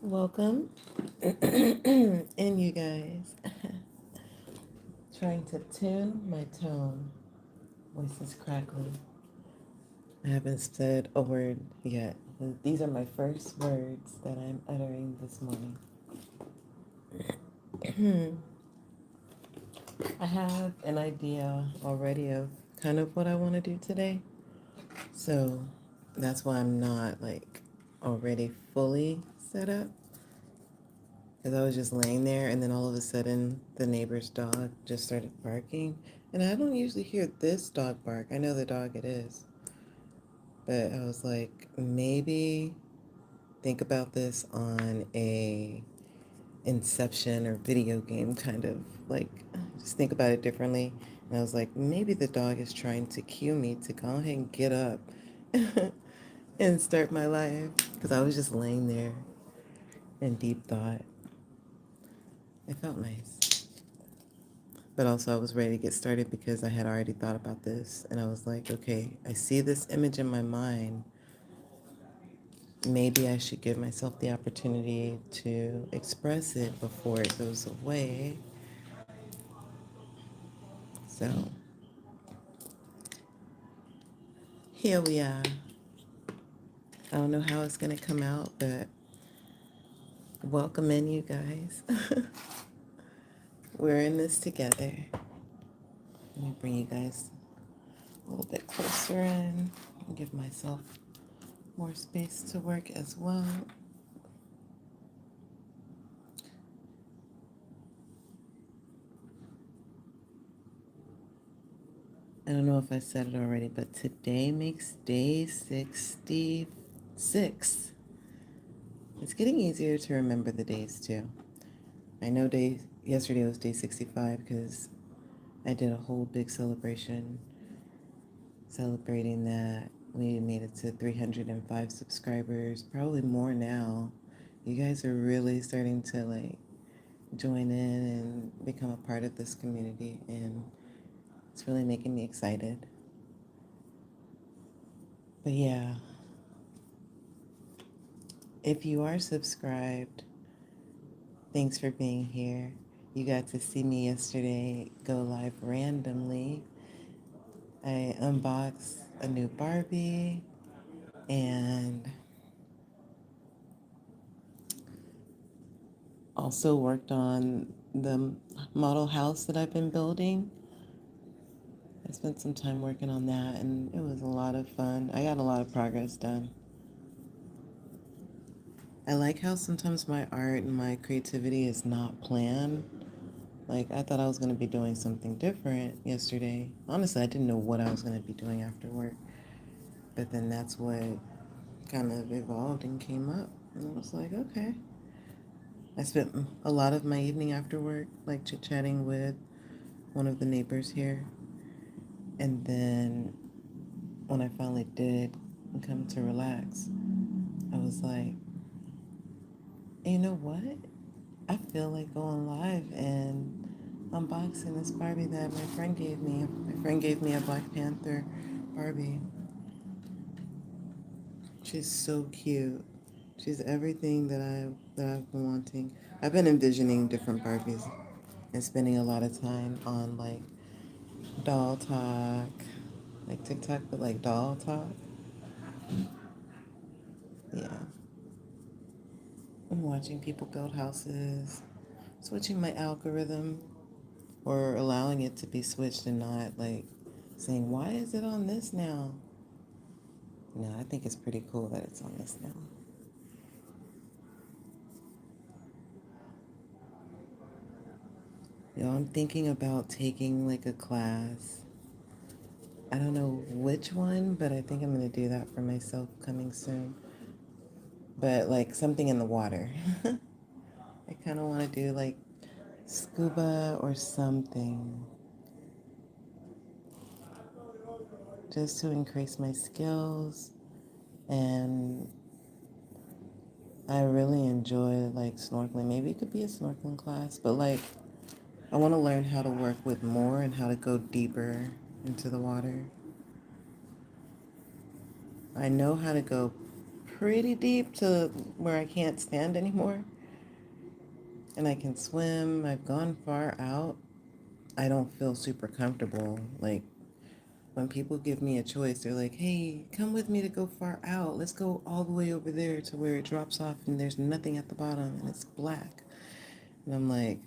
Welcome. And you guys. Trying to tune my tone. Voice is crackling. I haven't said a word yet. These are my first words that I'm uttering this morning. I have an idea already of kind of what I want to do today. So that's why I'm not like already fully set up. Because I was just laying there and then all of a sudden the neighbor's dog just started barking. And I don't usually hear this dog bark. I know the dog it is. But I was like, maybe think about this on a Inception or video game kind of like, just think about it differently. And I was like, maybe the dog is trying to cue me to go ahead and get up and start my life. Because I was just laying there in deep thought. It felt nice. But also I was ready to get started because I had already thought about this. And I was like, okay, I see this image in my mind. Maybe I should give myself the opportunity to express it before it goes away. So here we are. I don't know how it's going to come out, but welcome in, you guys. We're in this together. Let me bring you guys a little bit closer in and give myself more space to work as well. I don't know if I said it already, but today makes day 66. It's getting easier to remember the days too. I know yesterday was day 65 because I did a whole big celebration celebrating that we made it to 305 subscribers, probably more now. You guys are really starting to like join in and become a part of this community, and it's really making me excited. But yeah, if you are subscribed, thanks for being here. You got to see me yesterday go live randomly. I unboxed a new Barbie and also worked on the model house that I've been building. I spent some time working on that and it was a lot of fun. I got a lot of progress done. I like how sometimes my art and my creativity is not planned. Like, I thought I was going to be doing something different yesterday. Honestly, I didn't know what I was going to be doing after work. But then that's what kind of evolved and came up. And I was like, okay. I spent a lot of my evening after work, like chit-chatting with one of the neighbors here. And then when I finally did come to relax, I was like, you know what? I feel like going live and unboxing this Barbie that my friend gave me. My friend gave me a Black Panther Barbie. She's so cute. She's everything that I've been wanting. I've been envisioning different Barbies and spending a lot of time on like doll talk, like TikTok, but like doll talk. Yeah. I'm watching people build houses, switching my algorithm or allowing it to be switched and not like saying, why is it on this now? No, I think it's pretty cool that it's on this now. You know, I'm thinking about taking like a class. I don't know which one, but I think I'm going to do that for myself coming soon. But like something in the water. I kind of want to do like scuba or something just to increase my skills and I really enjoy like snorkeling. Maybe it could be a snorkeling class, but like I want to learn how to work with more and how to go deeper into the water. I know how to go pretty deep to where I can't stand anymore, and I can swim. I've gone far out. I don't feel super comfortable. Like when people give me a choice, they're like, hey, come with me to go far out. Let's go all the way over there to where it drops off and there's nothing at the bottom and it's black. And I'm like,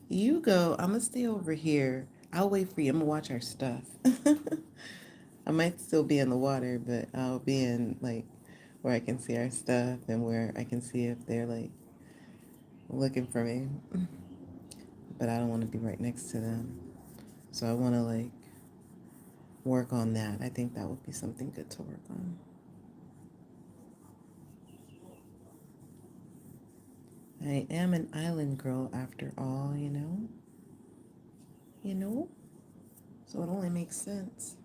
you go. I'm going to stay over here. I'll wait for you. I'm going to watch our stuff. I might still be in the water, but I'll be in like where I can see our stuff and where I can see if they're like looking for me. But I don't want to be right next to them. So I want to like work on that. I think that would be something good to work on. I am an island girl after all, you know? You know? So it only makes sense.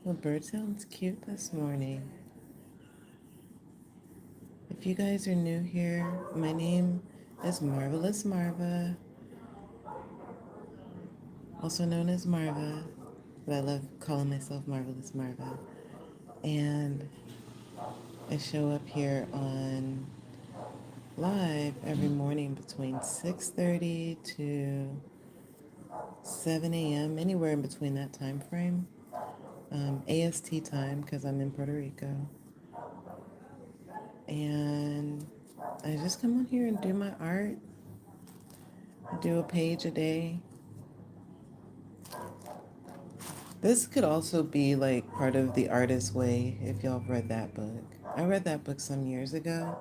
Well, bird sounds cute this morning. If you guys are new here, my name is Marvelous Marva, also known as Marva, but I love calling myself Marvelous Marva. And I show up here on live every morning between 6:30 to 7 a.m., anywhere in between that time frame. AST time because I'm in Puerto Rico. And I just come on here and do my art. I do a page a day. This could also be like part of The Artist's Way if y'all have read that book. I read that book some years ago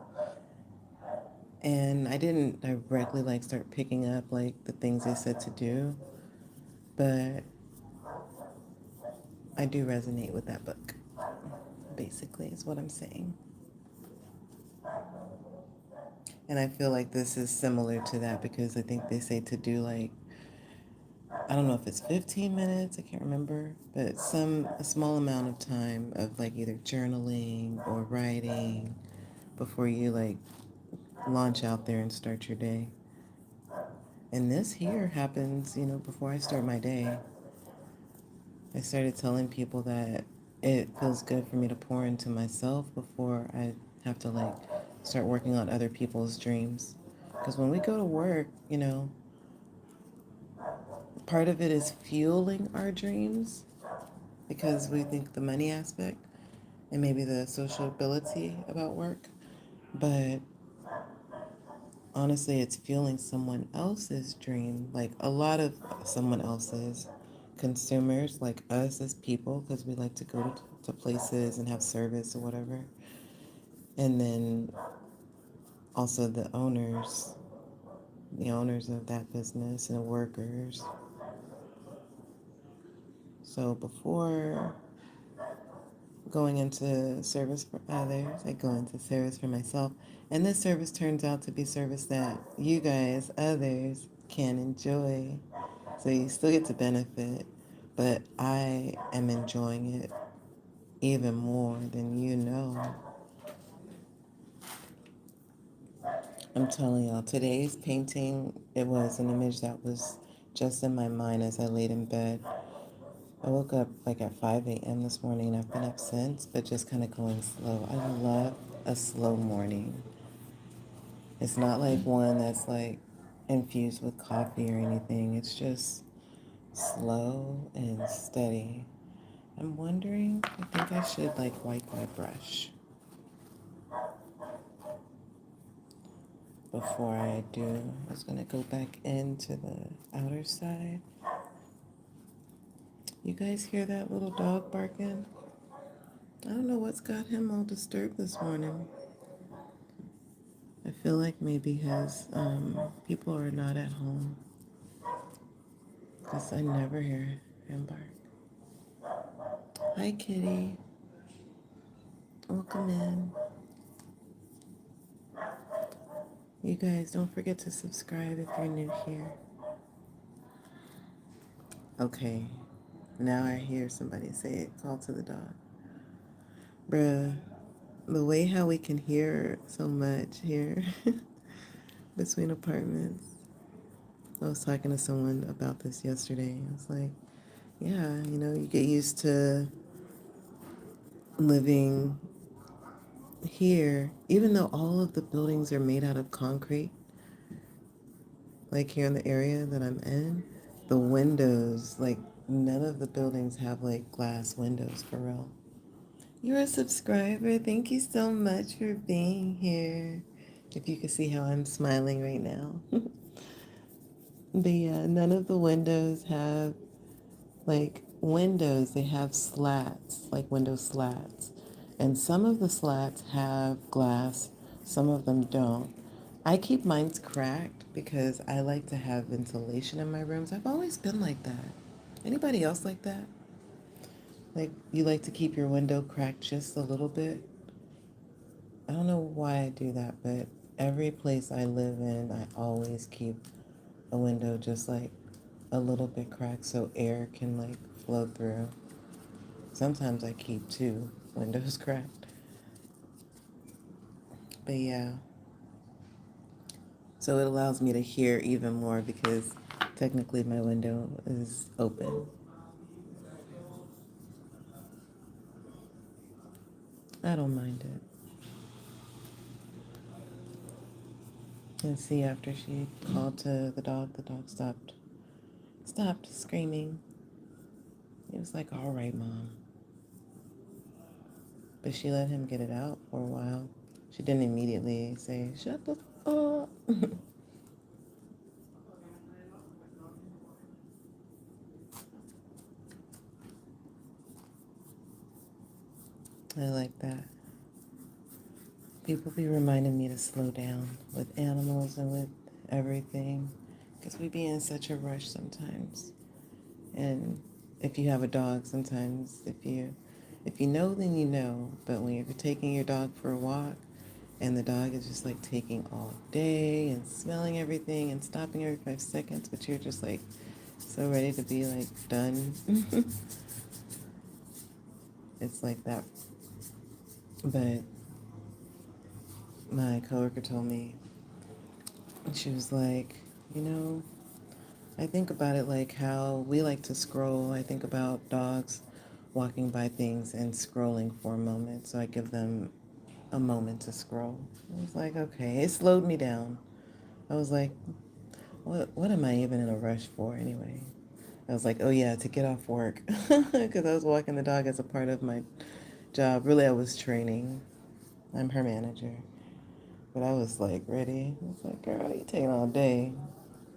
and I didn't directly like start picking up like the things they said to do, but I do resonate with that book, basically, is what I'm saying. And I feel like this is similar to that because I think they say to do like, I don't know if it's 15 minutes, I can't remember, but a small amount of time of like either journaling or writing before you like launch out there and start your day. And this here happens, before I start my day. I started telling people that it feels good for me to pour into myself before I have to like start working on other people's dreams. Because when we go to work, part of it is fueling our dreams because we think the money aspect and maybe the sociability about work. But honestly, it's fueling someone else's dream, like a lot of someone else's consumers, like us as people, because we like to go to places and have service or whatever. And then also the owners of that business and the workers. So before going into service for others, I go into service for myself. And this service turns out to be service that you guys, others, can enjoy. So you still get to benefit, but I am enjoying it even more than you know. I'm telling y'all, today's painting, it was an image that was just in my mind as I laid in bed. I woke up like at 5 a.m. this morning and I've been up since, but just kind of going slow. I love a slow morning. It's not like one that's like infused with coffee or anything. It's just slow and steady. I'm wondering, I think I should like wipe my brush before I do. I was gonna go back into the outer side. You guys hear that little dog barking? I don't know what's got him all disturbed this morning. I feel like maybe his people are not at home because I never hear him bark. Hi, kitty. Welcome in. You guys, don't forget to subscribe if you're new here. Okay, now I hear somebody say it. Call to the dog. Bruh, the way how we can hear so much here between apartments. I was talking to someone about this yesterday. I was like, yeah, you get used to living here, even though all of the buildings are made out of concrete, like here in the area that I'm in, the windows, like none of the buildings have like glass windows for real. You're a subscriber. Thank you so much for being here. If you can see how I'm smiling right now. But yeah, none of the windows have like windows, they have slats, like window slats. And some of the slats have glass, some of them don't. I keep mine's cracked because I like to have ventilation in my rooms. I've always been like that. Anybody else like that? Like you like to keep your window cracked just a little bit? I don't know why I do that, but every place I live in, I always keep a window just like a little bit cracked so air can like flow through. Sometimes I keep two windows cracked. But yeah, so it allows me to hear even more because technically my window is open. I don't mind it. And see, after she called to the dog stopped screaming. He was like, all right, Mom. But she let him get it out for a while. She didn't immediately say, shut the up. I like that. People be reminding me to slow down with animals and with everything because we be in such a rush sometimes. And if you have a dog, sometimes if you know, then you know. But when you're taking your dog for a walk and the dog is just like taking all day and smelling everything and stopping every 5 seconds, but you're just like so ready to be like done. It's like that. But my coworker told me, she was like, you know, I think about it like how we like to scroll. I think about dogs walking by things and scrolling for a moment. So I give them a moment to scroll. I was like, okay. It slowed me down. I was like, what am I even in a rush for anyway? I was like, oh yeah, to get off work. Because I was walking the dog as a part of my job. Really, I was training. I'm her manager. But I was like ready. I was like, girl, you taking all day.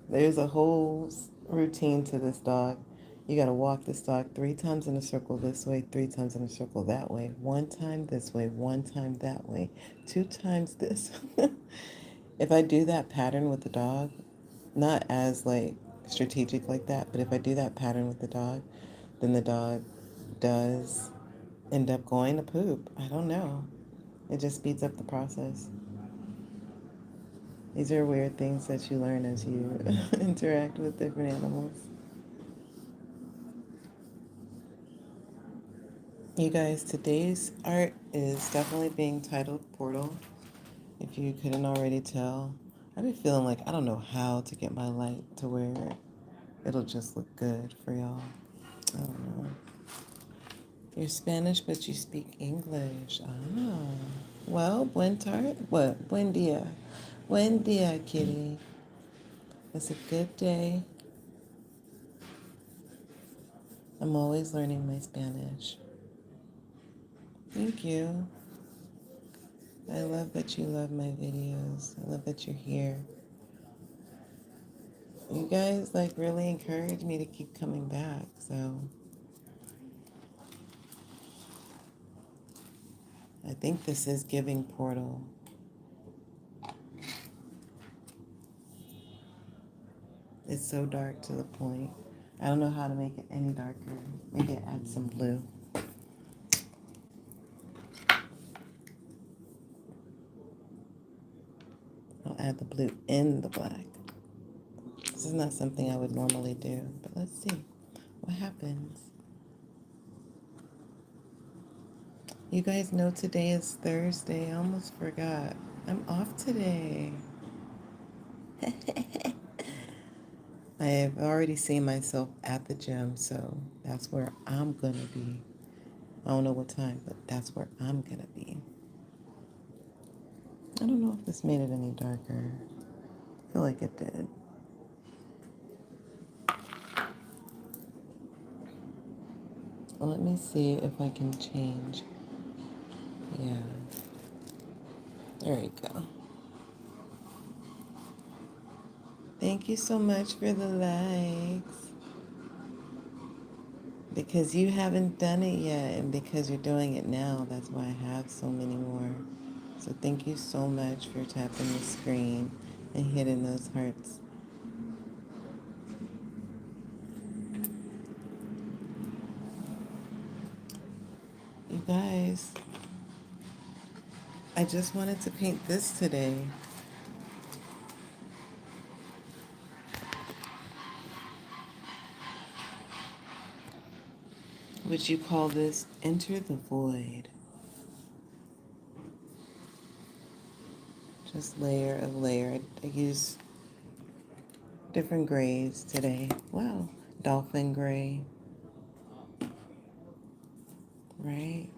There's a whole routine to this dog. You got to walk this dog 3 times in a circle this way, 3 times in a circle that way, 1 time this way, 1 time that way, 2 times this. If I do that pattern with the dog, not as like strategic like that, but if I do that pattern with the dog, then the dog does end up going to poop. I don't know. It just speeds up the process. These are weird things that you learn as you interact with different animals. You guys, today's art is definitely being titled Portal. If you couldn't already tell, I've been feeling like I don't know how to get my light to where it'll just look good for y'all. I don't know. You're Spanish, but you speak English. Ah. Well, buen tar. What? Buen dia. Buen dia, kitty. It's a good day. I'm always learning my Spanish. Thank you. I love that you love my videos. I love that you're here. You guys like really encourage me to keep coming back, so I think this is giving Portal. It's so dark to the point. I don't know how to make it any darker. Maybe add some blue. I'll add the blue in the black. This is not something I would normally do, but let's see what happens. You guys know today is Thursday. I almost forgot. I'm off today. I have already seen myself at the gym, so that's where I'm going to be. I don't know what time, but that's where I'm going to be. I don't know if this made it any darker. I feel like it did. Well, let me see if I can change. Yeah. There you go. Thank you so much for the likes. Because you haven't done it yet, and because you're doing it now, that's why I have so many more. So thank you so much for tapping the screen and hitting those hearts. You guys, I just wanted to paint this today. Would you call this Enter the Void? Just layer of layer. I use different grays today. Wow. Dolphin gray. Right?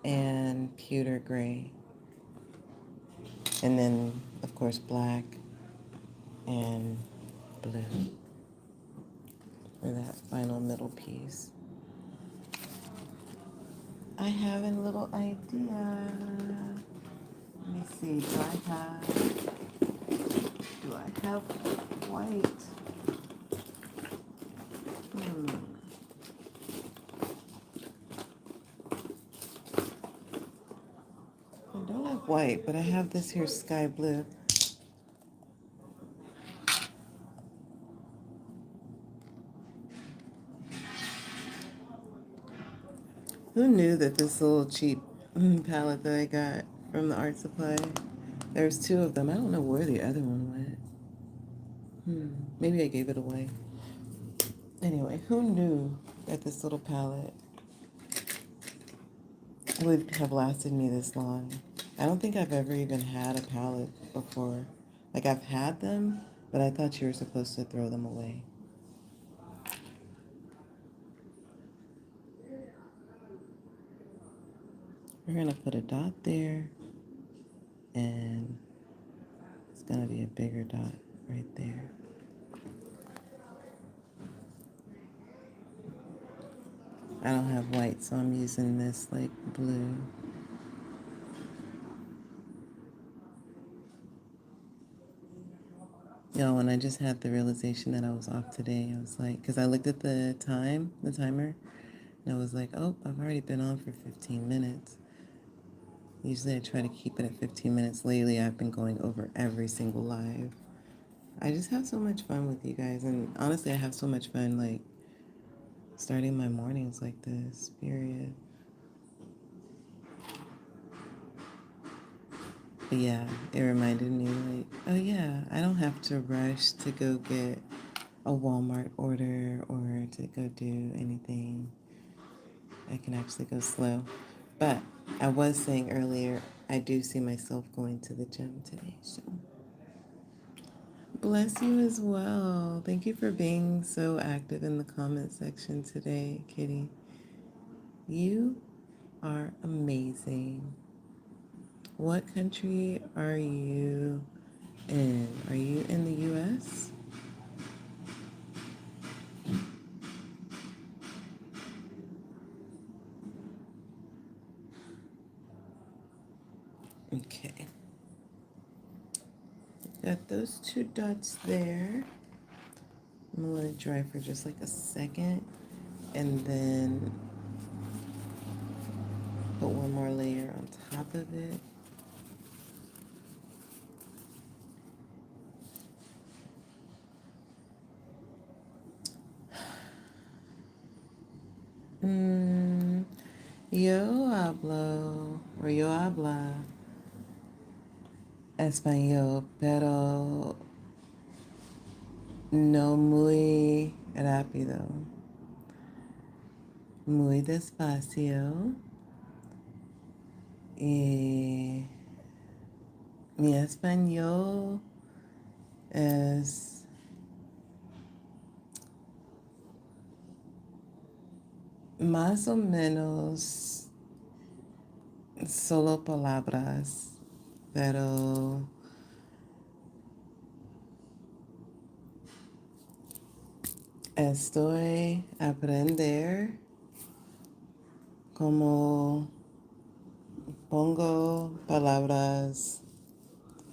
And pewter gray. And then, of course, black and blue for that final middle piece. I have a little idea. Let me see. Do I have white? I don't have white, but I have this here sky blue. Who knew that this little cheap palette that I got from the art supply, there's two of them. I don't know where the other one went. Maybe I gave it away. Anyway, who knew that this little palette would have lasted me this long? I don't think I've ever even had a palette before. Like, I've had them, but I thought you were supposed to throw them away. We're going to put a dot there, and it's going to be a bigger dot right there. I don't have white, so I'm using this like blue. Yo, and I just had the realization that I was off today. I was like, because I looked at the timer, and I was like, oh, I've already been on for 15 minutes. Usually I try to keep it at 15 minutes. Lately, I've been going over every single live. I just have so much fun with you guys, and honestly, I have so much fun, like, starting my mornings like this, period. But yeah, it reminded me, like, oh yeah, I don't have to rush to go get a Walmart order or to go do anything. I can actually go slow. But I was saying earlier, I do see myself going to the gym today, so bless you as well. Thank you for being so active in the comment section today, Kitty. You are amazing. What country are you in? Are you in the U.S.? Okay. Got those two dots there. I'm gonna let it dry for just like a second and then put one more layer on top of it. Yo hablo, or yo habla. español, pero no muy rápido, muy despacio. Y mi español es más o menos solo palabras, pero estoy aprender como pongo palabras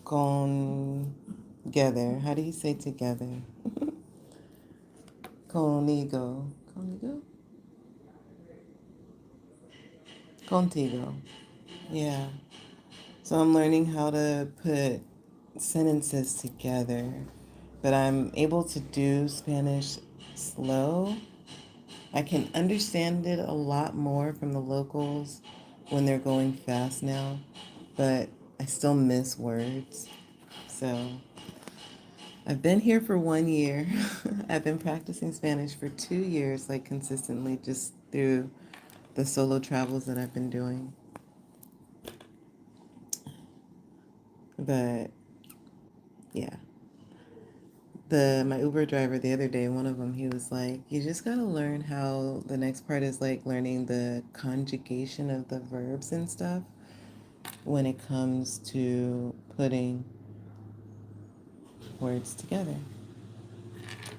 con together. How do you say together? Conmigo. Conmigo? Contigo. Yeah. So I'm learning how to put sentences together, but I'm able to do Spanish slow. I can understand it a lot more from the locals when they're going fast now, but I still miss words. So I've been here for 1 year. I've been practicing Spanish for 2 years, like consistently, just through the solo travels that I've been doing. But yeah, my Uber driver the other day, one of them, he was like, "You just gotta learn how the next part is like learning the conjugation of the verbs and stuff when it comes to putting words together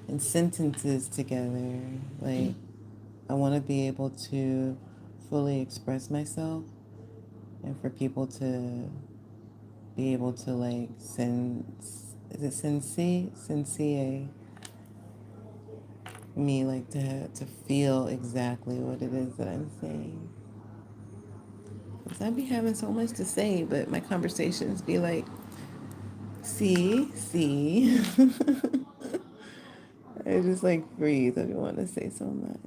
and sentences together. Like, I want to be able to fully express myself and for people to be able to like is it sensei me, like to feel exactly what it is that I'm saying. Because I be having so much to say, but my conversations be like, see. I just like breathe. I don't want to say so much.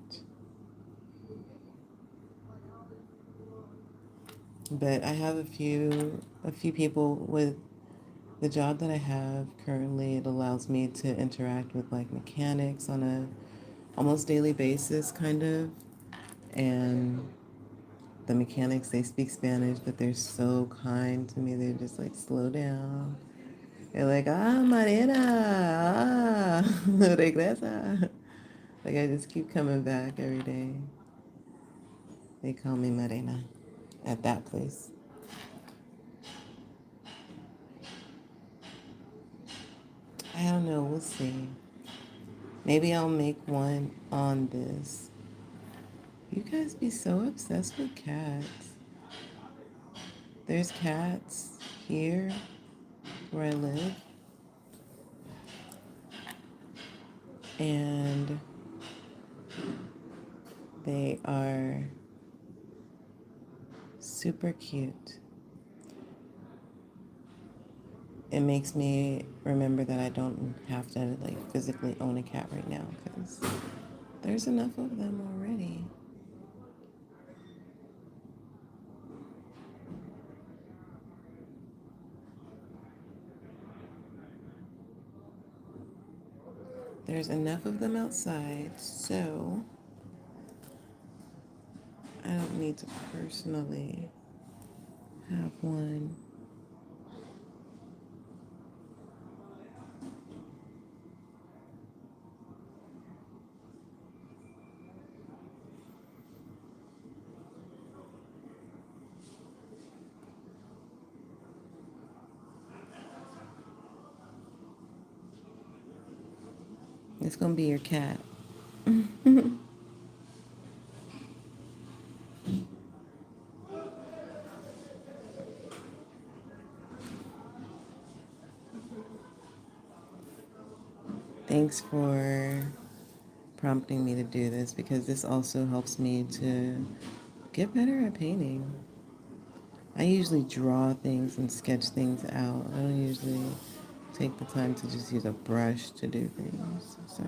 But I have a few people with the job that I have currently. It allows me to interact with like mechanics on a almost daily basis, kind of. And the mechanics, they speak Spanish, but they're so kind to me. They're just like, slow down. They're like, Marina, regresa. Like, I just keep coming back every day. They call me Marina at that place. I don't know. We'll see. Maybe I'll make one on this. You guys be so obsessed with cats. There's cats here where I live, and they are super cute. It makes me remember that I don't have to like physically own a cat right now because there's enough of them already. There's enough of them outside, so I don't need to personally have one. It's gonna be your cat. Thanks for prompting me to do this because this also helps me to get better at painting. I usually draw things and sketch things out. I don't usually take the time to just use a brush to do things. So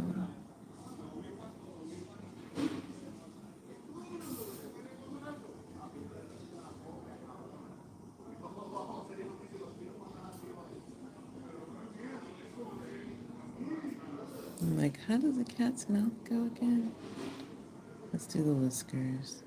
how does a cat's mouth go again? Let's do the whiskers.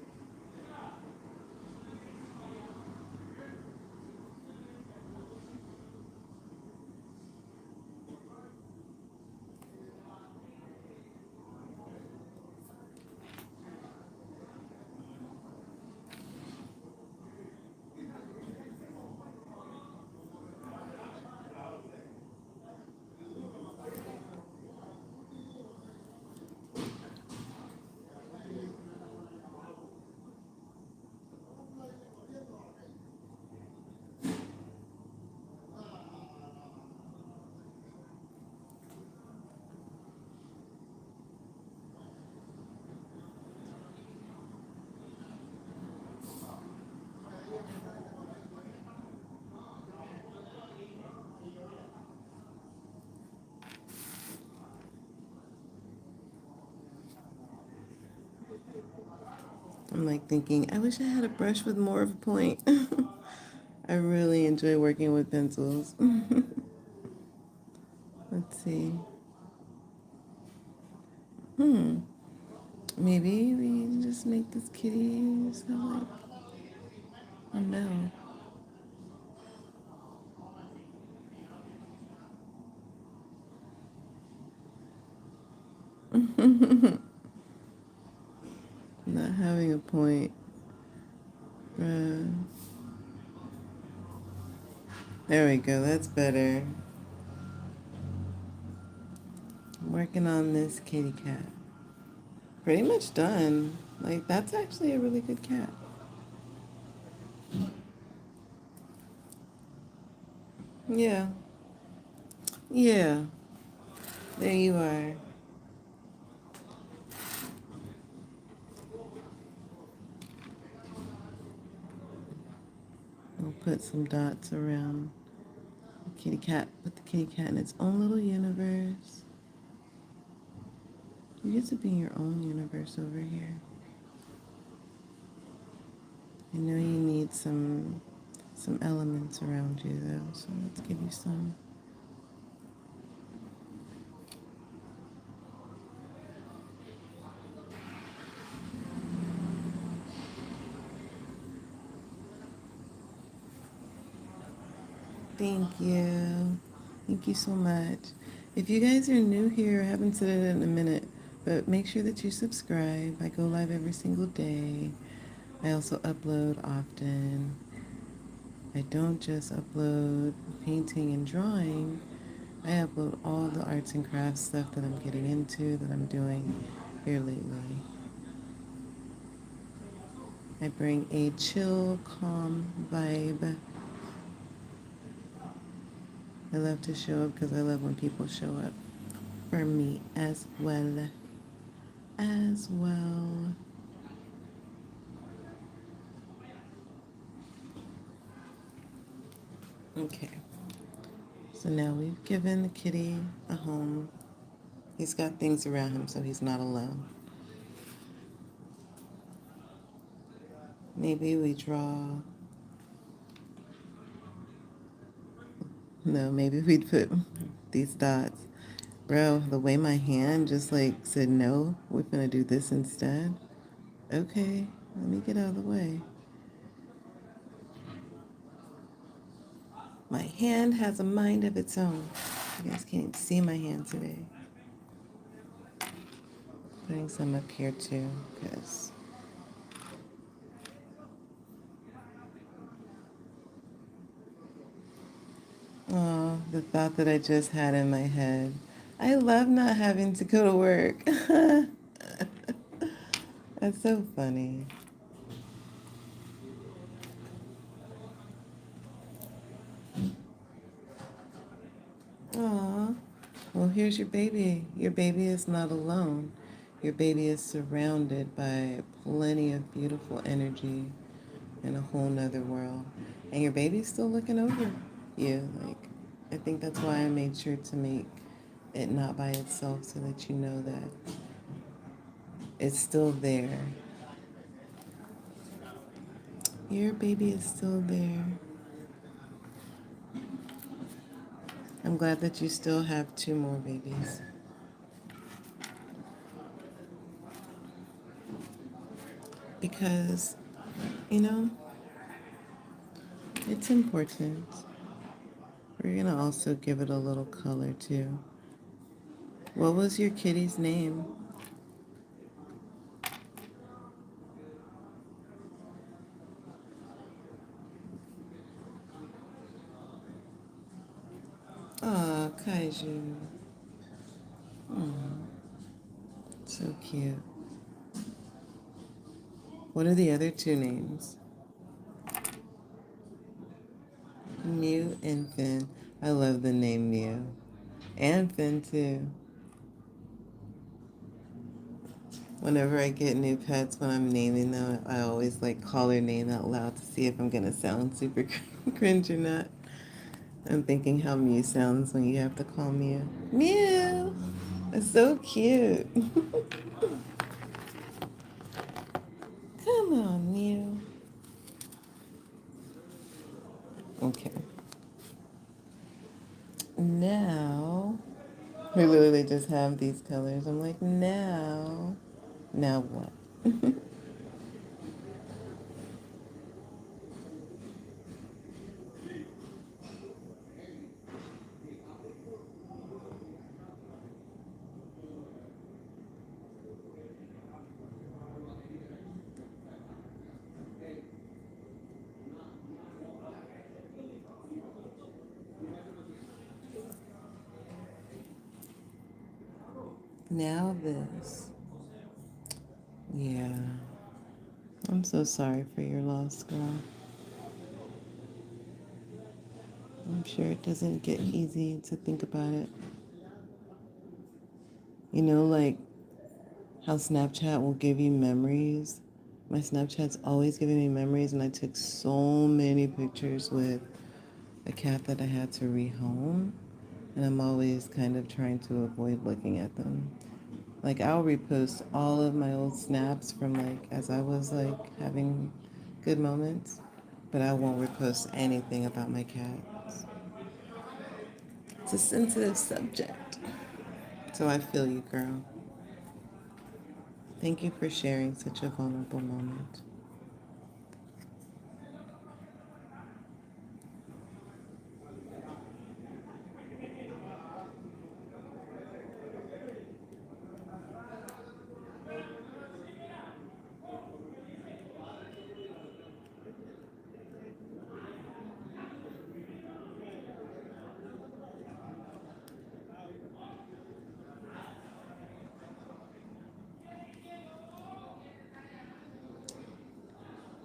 I'm like thinking, I wish I had a brush with more of a point. I really enjoy working with pencils. Let's see. Maybe we just make this kitty so like, oh no. Not having a point. Uh, there we go, that's better. I'm working on this kitty cat. Pretty much done. Like, that's actually a really good cat. Yeah. Yeah. There you are. We'll put some dots around the kitty cat. Put the kitty cat in its own little universe. You get to be in your own universe over here. I know you need some elements around you though, so let's give you some. Thank you. Thank you so much. If you guys are new here, I haven't said it in a minute, but make sure that you subscribe. I go live every single day. I also upload often. I don't just upload painting and drawing. I upload all the arts and crafts stuff that I'm getting into, that I'm doing here lately. I bring a chill, calm vibe. I love to show up because I love when people show up for me as well. As well. Okay. So now we've given the kitty a home. He's got things around him, so he's not alone. Maybe we draw. No, maybe we'd put these dots. Bro, the way my hand just like said no, we're gonna do this instead. Okay, let me get out of the way. My hand has a mind of its own. You guys can't see my hand today. Putting some up here too, because oh, the thought that I just had in my head. I love not having to go to work. That's so funny. Aw. Well, here's your baby. Your baby is not alone. Your baby is surrounded by plenty of beautiful energy in a whole nother world. And your baby's still looking over you. Like, I think that's why I made sure to make it not by itself so that you know that it's still there. Your baby is still there. I'm glad that you still have two more babies. because, you know, it's important. We're going to also give it a little color too. What was your kitty's name? Oh, Kaiju. Oh, so cute. What are the other two names? Mew and Finn. I love the name Mew. And Finn too. Whenever I get new pets, when I'm naming them, I always like call their name out loud to see if I'm gonna sound super cringe or not. I'm thinking how Mew sounds when you have to call Mew. Mew! It's so cute. Come on, Mew. Okay. Now, we literally just have these colors. I'm like, now what? Now this. Yeah. I'm so sorry for your loss, girl. I'm sure it doesn't get easy to think about it. You know, like how Snapchat will give you memories. My Snapchat's always giving me memories, and I took so many pictures with a cat that I had to rehome, and I'm always kind of trying to avoid looking at them. Like I'll repost all of my old snaps from like as I was like having good moments, but I won't repost anything about my cats. It's a sensitive subject. So I feel you, girl. Thank you for sharing such a vulnerable moment.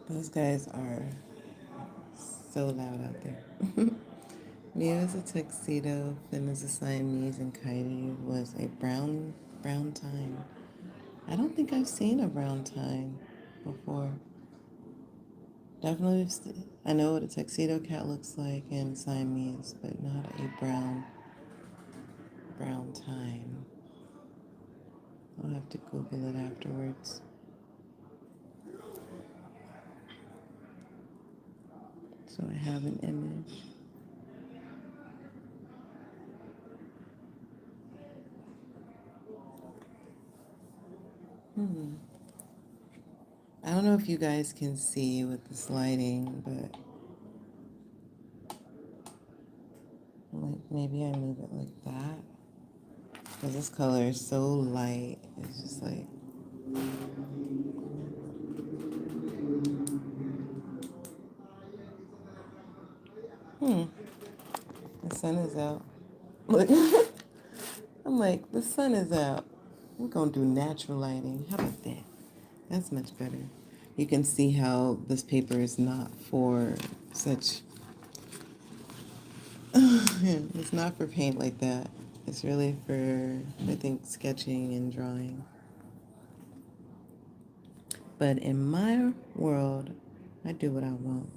Those guys are so loud out there. Mia is a tuxedo, Finn is a Siamese, and Kaidi was a brown time. I don't think I've seen a brown time before. Definitely, I know what a tuxedo cat looks like in Siamese, but not a brown time. I'll have to Google it afterwards. So I have an image. I don't know if you guys can see with this lighting, but like maybe I move it like that. Because this color is so light. It's just like, the sun is out. Look, I'm like, the sun is out. We're going to do natural lighting. How about that? That's much better. You can see how this paper is not for such, it's not for paint like that. It's really for, I think, sketching and drawing. But in my world, I do what I want.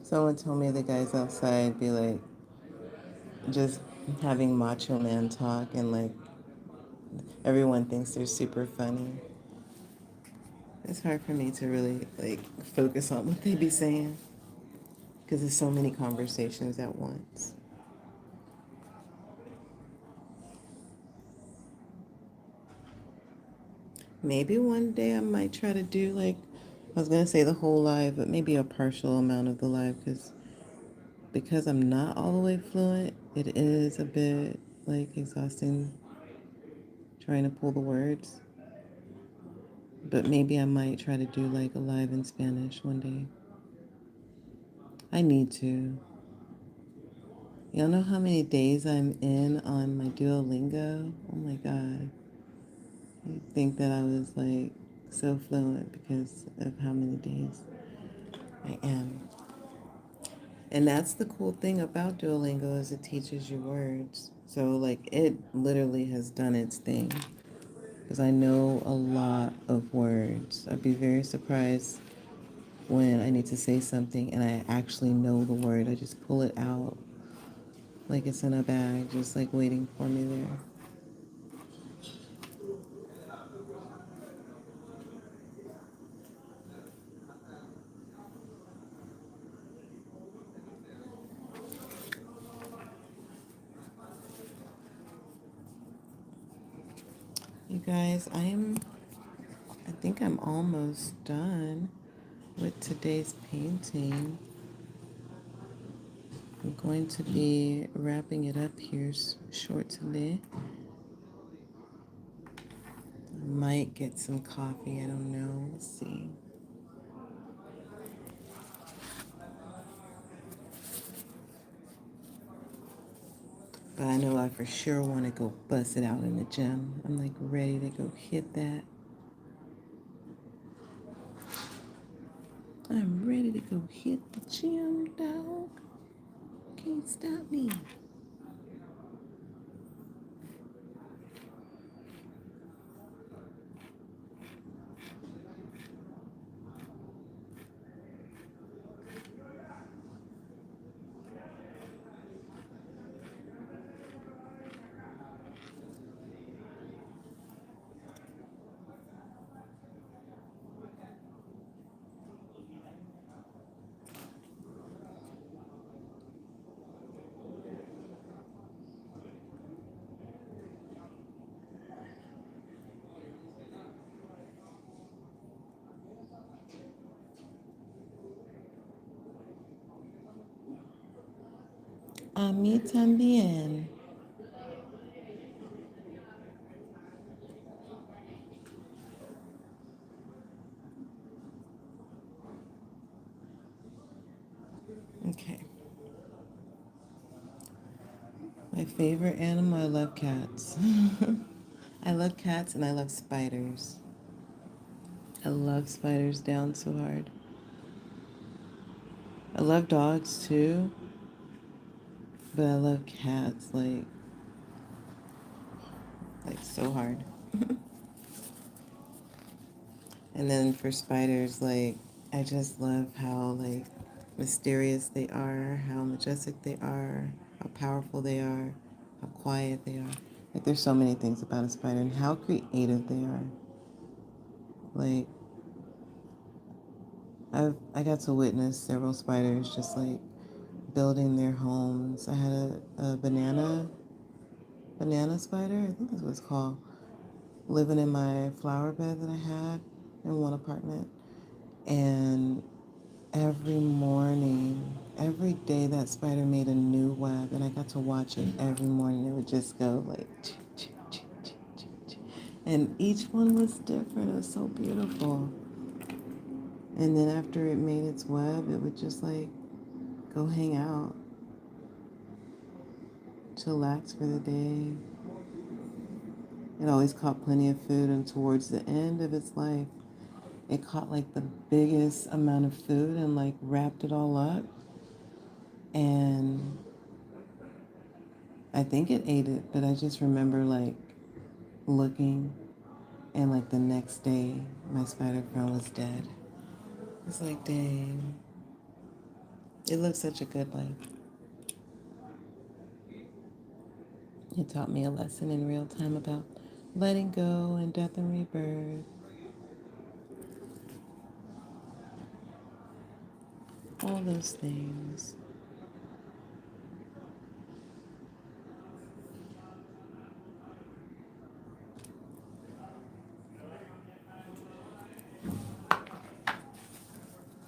Someone told me the guys outside be like just having macho man talk and like everyone thinks they're super funny. It's hard for me to really like focus on what they be saying because there's so many conversations at once. Maybe one day I might try to do like I was gonna say the whole live, but maybe a partial amount of the live because I'm not all the way fluent. It is a bit like exhausting trying to pull the words. But maybe I might try to do like a live in Spanish one day. I need to. Y'all know how many days I'm in on my Duolingo? Oh my God. You'd think that I was like so fluent because of how many days I am. And that's the cool thing about Duolingo is it teaches you words. So like it literally has done its thing because I know a lot of words. I'd be very surprised when I need to say something and I actually know the word. I just pull it out like it's in a bag, just like waiting for me there. You guys, I think I'm almost done with today's painting. I'm going to be wrapping it up here shortly. I might get some coffee, I don't know, we'll see. But I know I for sure want to go bust it out in the gym. I'm like ready to go hit that. I'm ready to go hit the gym, dog. Can't stop me. A mí también. Okay. My favorite animal, I love cats. I love cats and I love spiders. I love spiders down so hard. I love dogs too, but I love cats like so hard. And then for spiders, like I just love how like mysterious they are, how majestic they are, how powerful they are, how quiet they are. Like there's so many things about a spider and how creative they are. Like I got to witness several spiders just like building their homes. I had a banana spider, I think that's what it's called, living in my flower bed that I had in one apartment. And every morning, every day that spider made a new web, and I got to watch it every morning. It would just go like, and each one was different. It was so beautiful. And then after it made its web, it would just like go hang out, chillax for the day. It always caught plenty of food, and towards the end of its life, it caught like the biggest amount of food and like wrapped it all up. And I think it ate it, but I just remember like looking, and like the next day, my spider friend was dead. It's like, dang. It lived such a good life. It taught me a lesson in real time about letting go and death and rebirth, all those things.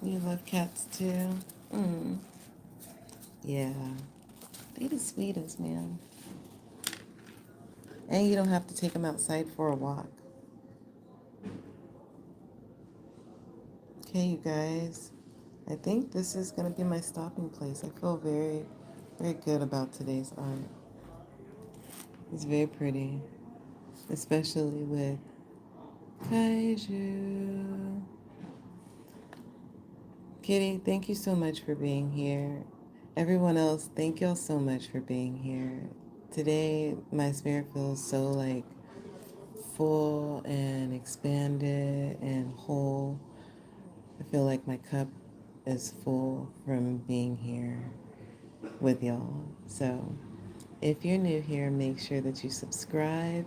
You love cats too? Mm. Yeah. They the sweetest, man. And you don't have to take them outside for a walk. Okay, you guys. I think this is going to be my stopping place. I feel very, very good about today's art. It's very pretty, especially with Kaiju. Kitty, thank you so much for being here. Everyone else, thank y'all so much for being here. Today, my spirit feels so like full and expanded and whole. I feel like my cup is full from being here with y'all. So, if you're new here, make sure that you subscribe.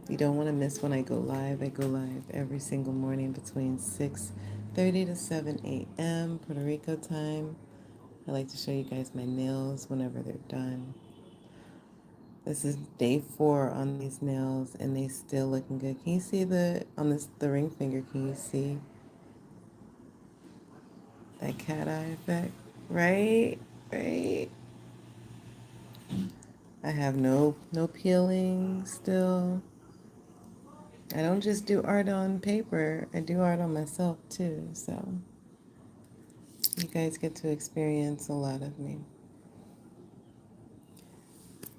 You don't want to miss when I go live. I go live every single morning between 6:30 to 7 a.m. Puerto Rico time. I like to show you guys my nails whenever they're done. This is day 4 on these nails, and they still looking good. Can you see the ring finger? Can you see that cat eye effect? Right, right. I have no peeling still. I don't just do art on paper. I do art on myself too. So you guys get to experience a lot of me.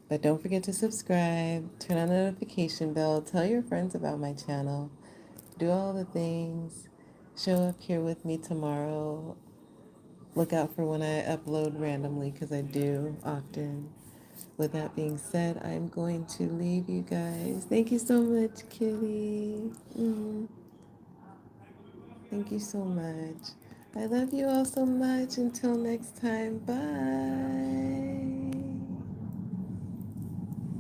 But don't forget to subscribe, turn on the notification bell, tell your friends about my channel, do all the things. Show up here with me tomorrow. Look out for when I upload randomly because I do often. With that being said, I'm going to leave you guys. Thank you so much, Kitty. Thank you so much. I love you all so much. Until next time, bye.